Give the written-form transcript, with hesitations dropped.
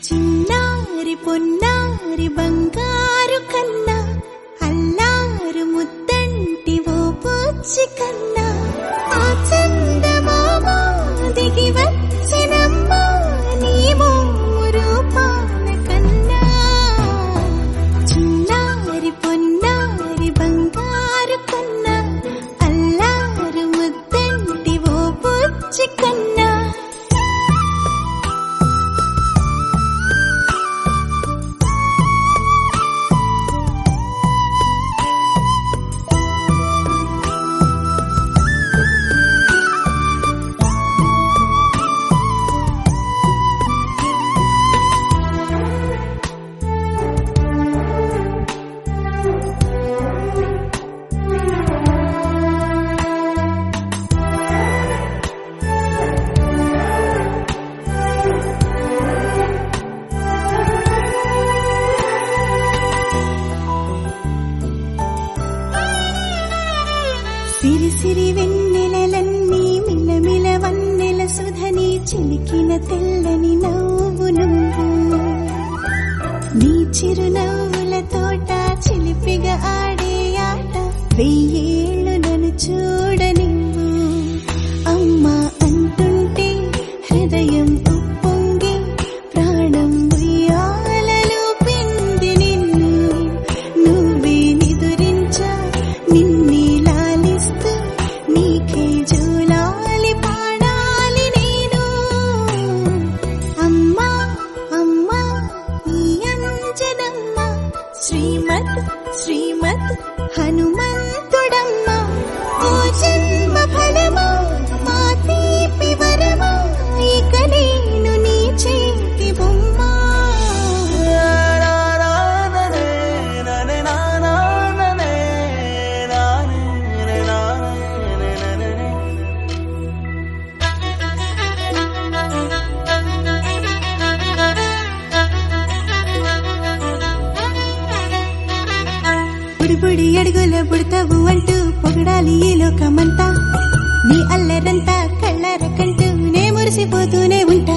చిన్నారి పొన్నారి బంగారు కన్నా అల్లారు ముద్దంటి ఓ పూచి కన్నా ఆ చందమామ దిగి వచ్చినమ్మా నీ రూపాల కన్నా చిన్నారి పొన్నారి బంగారు కన్నా అల్లారు ముద్దంటి ఓ పూచి కన్నా సిరి సిరి వెన్నెలలన్నీ మిలమిల వన్నెల సుధని చిలికిన తెల్లని నవ్వు నువ్వు నీ చిరునవ్వుల తోట చిలిపిగా ఆడే ఆట వెయ్యేళ్ళు నన్ను చూడనివ్వు అమ్మా అంటుంటే హృదయం ఉప్పొంగి ప్రాణం ఉయ్యాలలో పిండి నిన్ను నువ్వే నిదురించా నిన్నే నీకే జూలాలి పాడాలి నేను అమ్మా అమ్మా ఈ అంజనమ్మ శ్రీమత్ శ్రీమత్ హనుమంతుడమ్మ ఓ జన్మ ఫలమా మా తీపి వరమా ఇక నేను నీ చేతి బొమ్మ బుడి అడుగుల బుడతావు అంటూ పొగడాలి ఈ లోకమంతా నీ అల్లరంతా కళ్ళారకంటూ నే మురిసిపోతూనే ఉంటా